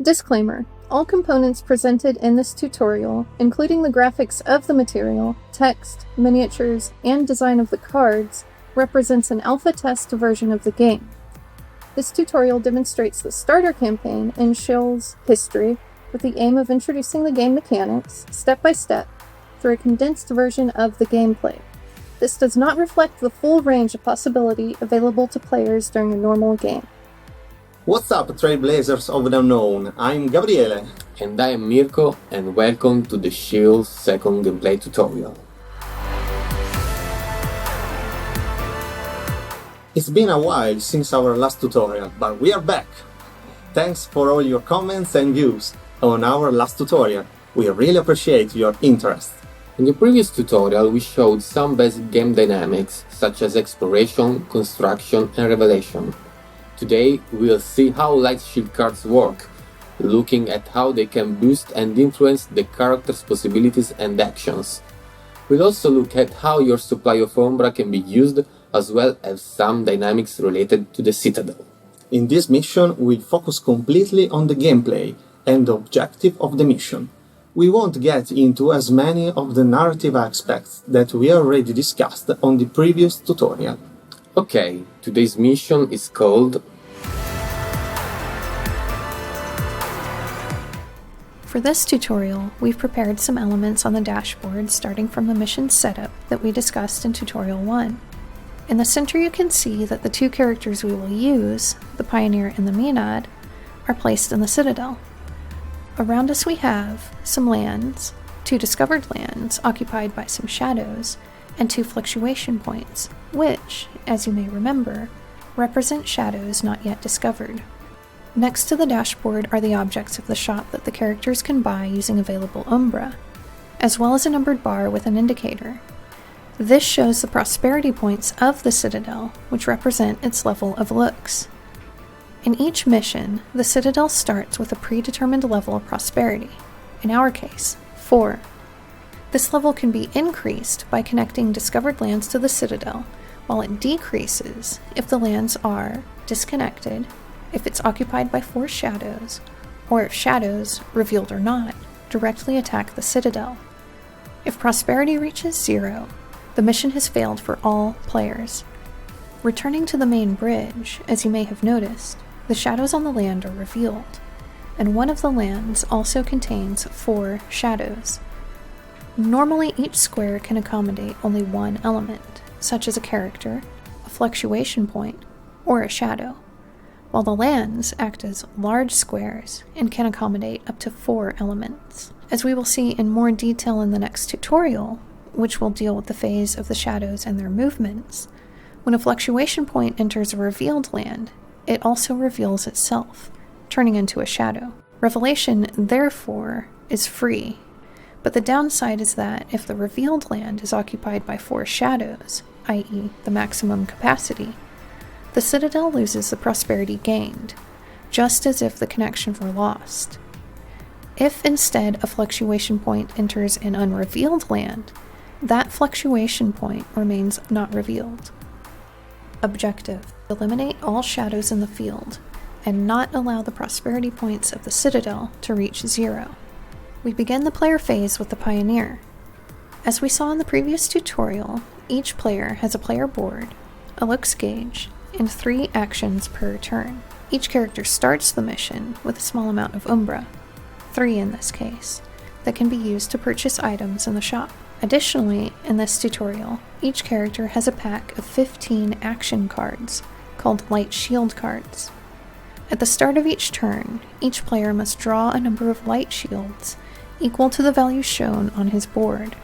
Disclaimer: all components presented in this tutorial, including the graphics of the material, text, miniatures, and design of the cards, represents an alpha test version of the game. This tutorial demonstrates the starter campaign in Sheol's history with the aim of introducing the game mechanics, step by step, through a condensed version of the gameplay. This does not reflect the full range of possibility available to players during a normal game. What's up, Trailblazers of the Unknown? I'm Gabriele. And I am Mirko, and welcome to the Sheol second gameplay tutorial. It's been a while since our last tutorial, but we are back! Thanks for all your comments and views on our last tutorial. We really appreciate your interest. In the previous tutorial we showed some basic game dynamics, such as exploration, construction and revelation. Today we'll see how light shield cards work, looking at how they can boost and influence the character's possibilities and actions. We'll also look at how your supply of Umbra can be used, as well as some dynamics related to the citadel. In this mission we'll focus completely on the gameplay and the objective of the mission. We won't get into as many of the narrative aspects that we already discussed on the previous tutorial. Okay, today's mission is called... For this tutorial, we've prepared some elements on the dashboard starting from the mission setup that we discussed in Tutorial 1. In the center you can see that the two characters we will use, the Pioneer and the Maenad, are placed in the Citadel. Around us we have some lands, 2 discovered lands occupied by some shadows, and 2 fluctuation points, which, as you may remember, represent shadows not yet discovered. Next to the dashboard are the objects of the shop that the characters can buy using available Umbra, as well as a numbered bar with an indicator. This shows the prosperity points of the Citadel, which represent its level of looks. In each mission, the Citadel starts with a predetermined level of prosperity, in our case, 4. This level can be increased by connecting discovered lands to the Citadel, while it decreases if the lands are disconnected, if it's occupied by 4 shadows, or if shadows, revealed or not, directly attack the Citadel. If prosperity reaches 0, the mission has failed for all players. Returning to the main bridge, as you may have noticed, the shadows on the land are revealed, and one of the lands also contains 4 shadows. Normally each square can accommodate only one element, such as a character, a fluctuation point, or a shadow, while the lands act as large squares and can accommodate up to 4 elements. As we will see in more detail in the next tutorial, which will deal with the phase of the shadows and their movements, when a fluctuation point enters a revealed land, it also reveals itself, turning into a shadow. Revelation, therefore, is free, but the downside is that if the revealed land is occupied by 4 shadows, i.e. the maximum capacity, the Citadel loses the prosperity gained, just as if the connection were lost. If instead a fluctuation point enters an unrevealed land, that fluctuation point remains not revealed. Objective: eliminate all shadows in the field, and not allow the prosperity points of the Citadel to reach 0. We begin the player phase with the Pioneer. As we saw in the previous tutorial, each player has a player board, a looks gauge, and 3 actions per turn. Each character starts the mission with a small amount of Umbra, 3 in this case, that can be used to purchase items in the shop. Additionally, in this tutorial, each character has a pack of 15 action cards, called light shield cards. At the start of each turn, each player must draw a number of light shields equal to the value shown on his board.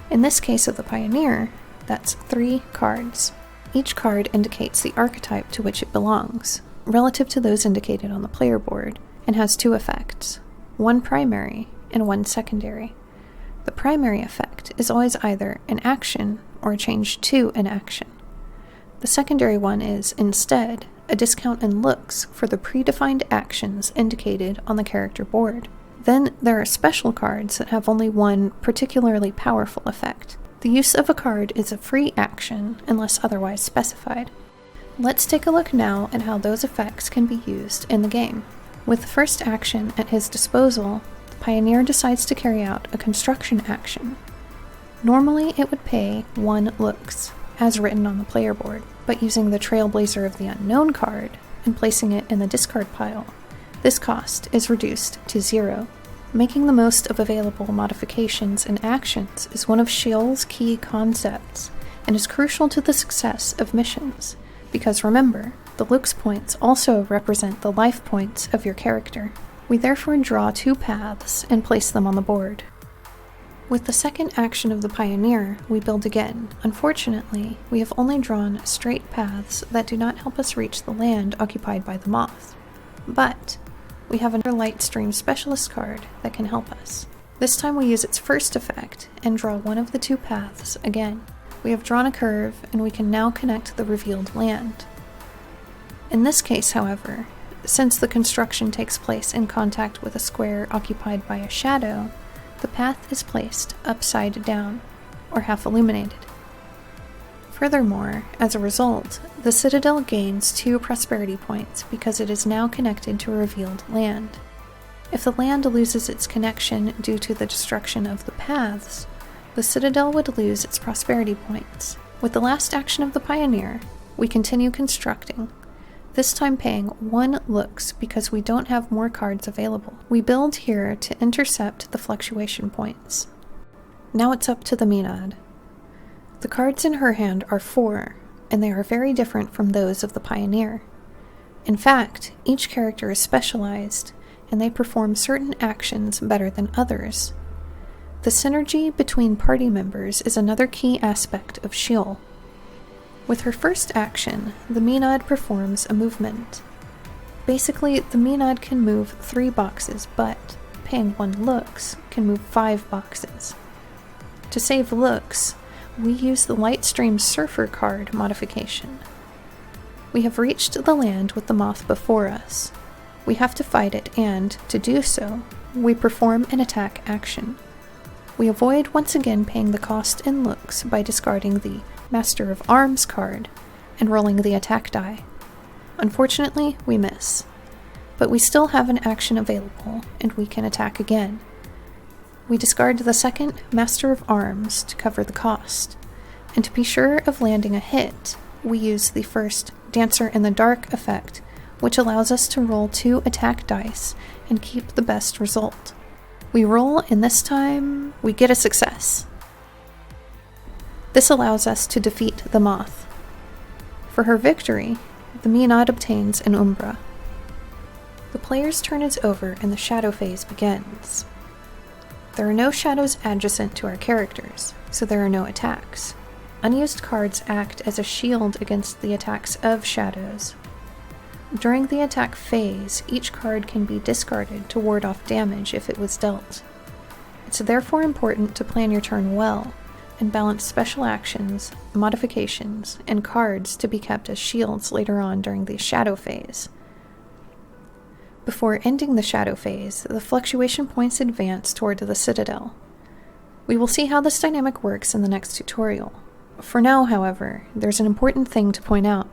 In this case of the Pioneer, that's 3 cards. Each card indicates the archetype to which it belongs, relative to those indicated on the player board, and has 2 effects, 1 primary and 1 secondary. The primary effect is always either an action or a change to an action. The secondary one is, instead, a discount in looks for the predefined actions indicated on the character board. Then there are special cards that have only one particularly powerful effect. The use of a card is a free action unless otherwise specified. Let's take a look now at how those effects can be used in the game. With the first action at his disposal, the Pioneer decides to carry out a construction action. Normally it would pay 1 looks, as written on the player board, but using the Trailblazer of the Unknown card and placing it in the discard pile, this cost is reduced to 0. Making the most of available modifications and actions is one of Sheol's key concepts, and is crucial to the success of missions, because remember, the looks points also represent the life points of your character. We therefore draw 2 paths and place them on the board. With the second action of the Pioneer, we build again. Unfortunately, we have only drawn straight paths that do not help us reach the land occupied by the moth. But we have another Lightstream Specialist card that can help us. This time we use its first effect and draw one of the 2 paths again. We have drawn a curve and we can now connect the revealed land. In this case, however, since the construction takes place in contact with a square occupied by a shadow, the path is placed upside down, or half illuminated. Furthermore, as a result, the Citadel gains 2 prosperity points because it is now connected to a revealed land. If the land loses its connection due to the destruction of the paths, the Citadel would lose its prosperity points. With the last action of the Pioneer, we continue constructing, this time paying 1 looks because we don't have more cards available. We build here to intercept the fluctuation points. Now it's up to the Menad. The cards in her hand are 4, and they are very different from those of the Pioneer. In fact, each character is specialized, and they perform certain actions better than others. The synergy between party members is another key aspect of Sheol. With her first action, the Menad performs a movement. Basically, the Menad can move 3 boxes, but, paying 1 looks, can move 5 boxes. To save looks, we use the Lightstream Surfer card modification. We have reached the land with the moth before us. We have to fight it, and, to do so, we perform an attack action. We avoid once again paying the cost in looks by discarding the Master of Arms card and rolling the attack die. Unfortunately, we miss, but we still have an action available and we can attack again. We discard the second Master of Arms to cover the cost, and to be sure of landing a hit, we use the first Dancer in the Dark effect, which allows us to roll 2 attack dice and keep the best result. We roll, and this time we get a success. This allows us to defeat the moth. For her victory, the Menad obtains an Umbra. The player's turn is over and the shadow phase begins. There are no shadows adjacent to our characters, so there are no attacks. Unused cards act as a shield against the attacks of shadows. During the attack phase, each card can be discarded to ward off damage if it was dealt. It's therefore important to plan your turn well, and balance special actions, modifications, and cards to be kept as shields later on during the shadow phase. Before ending the shadow phase, the fluctuation points advance toward the Citadel. We will see how this dynamic works in the next tutorial. For now, however, there's an important thing to point out.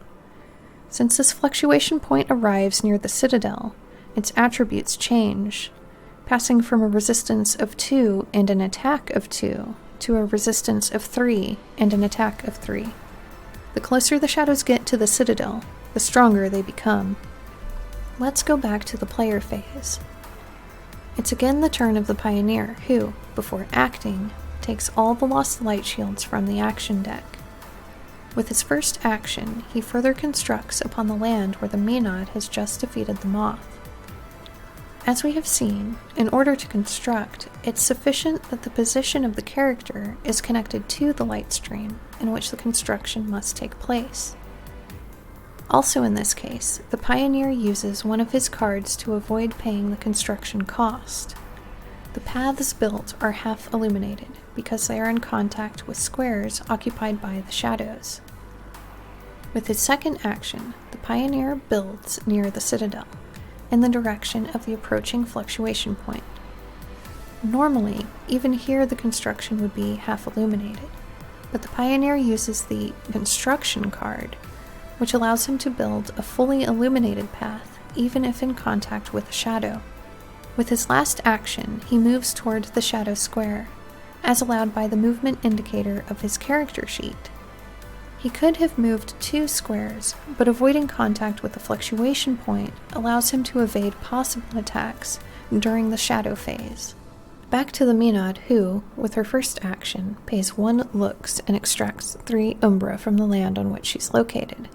Since this fluctuation point arrives near the Citadel, its attributes change, passing from a resistance of 2 and an attack of 2 to a resistance of 3 and an attack of 3. The closer the shadows get to the Citadel, the stronger they become. Let's go back to the player phase. It's again the turn of the Pioneer, who, before acting, takes all the lost light shields from the action deck. With his first action, he further constructs upon the land where the Menad has just defeated the moth. As we have seen, in order to construct, it's sufficient that the position of the character is connected to the light stream in which the construction must take place. Also in this case, the Pioneer uses one of his cards to avoid paying the construction cost. The paths built are half illuminated because they are in contact with squares occupied by the shadows. With his second action, the Pioneer builds near the Citadel, in the direction of the approaching fluctuation point. Normally, even here the construction would be half illuminated, but the Pioneer uses the construction card, which allows him to build a fully illuminated path even if in contact with a shadow. With his last action, he moves toward the shadow square, as allowed by the movement indicator of his character sheet. He could have moved 2 squares, but avoiding contact with the fluctuation point allows him to evade possible attacks during the shadow phase. Back to the Menad who, with her first action, pays 1 lux and extracts 3 umbra from the land on which she's located.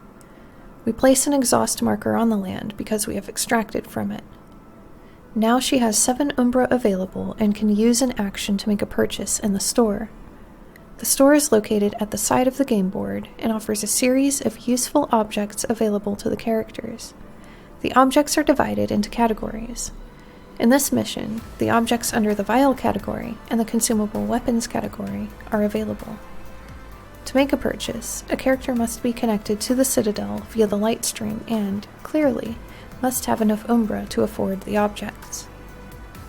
We place an exhaust marker on the land because we have extracted from it. Now she has 7 umbra available and can use an action to make a purchase in the store. The store is located at the side of the game board and offers a series of useful objects available to the characters. The objects are divided into categories. In this mission, the objects under the vial category and the consumable weapons category are available. To make a purchase, a character must be connected to the citadel via the light stream and, clearly, must have enough umbra to afford the objects.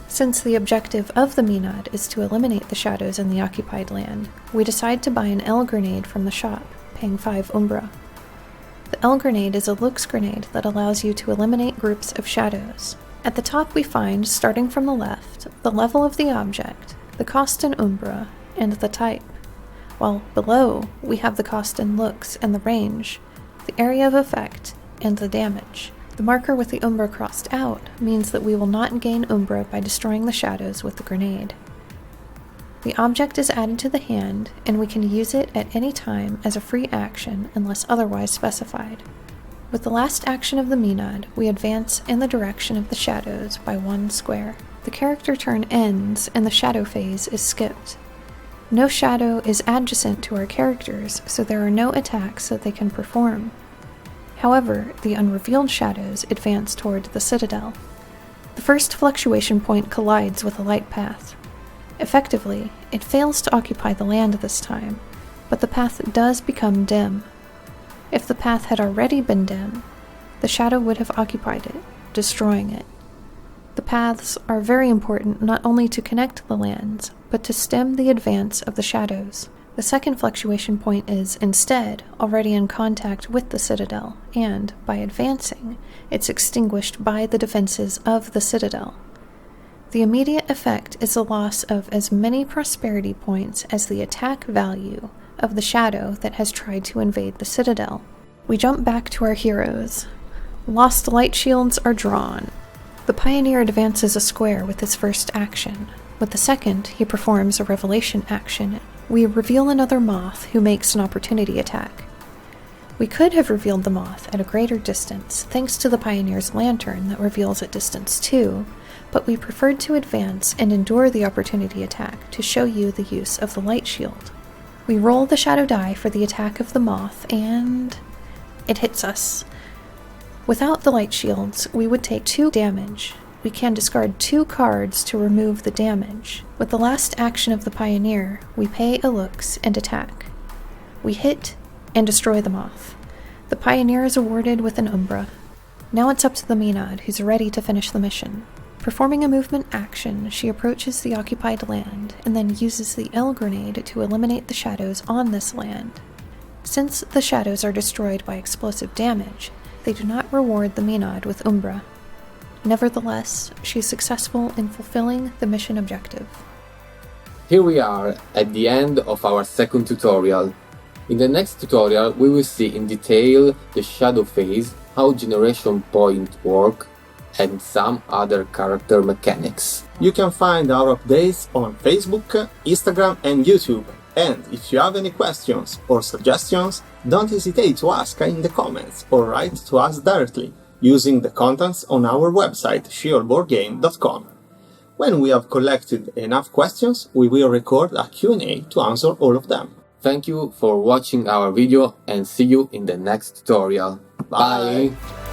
Since the objective of the Menad is to eliminate the shadows in the occupied land, we decide to buy an L grenade from the shop, paying 5 umbra. The L grenade is a lux grenade that allows you to eliminate groups of shadows. At the top we find, starting from the left, the level of the object, the cost in umbra, and the type, while below we have the cost in lux and the range, the area of effect, and the damage. The marker with the umbra crossed out means that we will not gain umbra by destroying the shadows with the grenade. The object is added to the hand, and we can use it at any time as a free action unless otherwise specified. With the last action of the Menad, we advance in the direction of the shadows by 1 square. The character turn ends and the shadow phase is skipped. No shadow is adjacent to our characters, so there are no attacks that they can perform. However, the unrevealed shadows advance toward the citadel. The first fluctuation point collides with a light path. Effectively, it fails to occupy the land this time, but the path does become dim. If the path had already been dim, the shadow would have occupied it, destroying it. The paths are very important not only to connect the lands, but to stem the advance of the shadows. The second fluctuation point is, instead, already in contact with the citadel, and, by advancing, it's extinguished by the defenses of the citadel. The immediate effect is the loss of as many prosperity points as the attack value of the shadow that has tried to invade the citadel. We jump back to our heroes. Lost light shields are drawn. The pioneer advances a square with his first action. With the second, he performs a revelation action. We reveal another moth who makes an opportunity attack. We could have revealed the moth at a greater distance thanks to the pioneer's lantern that reveals at distance 2, but we preferred to advance and endure the opportunity attack to show you the use of the light shield. We roll the shadow die for the attack of the moth and it hits us. Without the light shields, we would take 2 damage. We can discard 2 cards to remove the damage. With the last action of the pioneer, we pay a lux and attack. We hit and destroy the moth. The pioneer is awarded with an umbra. Now it's up to the Menad, who's ready to finish the mission. Performing a movement action, she approaches the occupied land and then uses the L grenade to eliminate the shadows on this land. Since the shadows are destroyed by explosive damage, they do not reward the Menad with umbra. Nevertheless, she is successful in fulfilling the mission objective. Here we are at the end of our second tutorial. In the next tutorial we will see in detail the shadow phase, how generation points work, and some other character mechanics. You can find our updates on Facebook, Instagram and YouTube. And if you have any questions or suggestions, don't hesitate to ask in the comments or write to us directly using the contents on our website sheolboardgame.com. When we have collected enough questions, we will record a Q&A to answer all of them. Thank you for watching our video and see you in the next tutorial. Bye. Bye.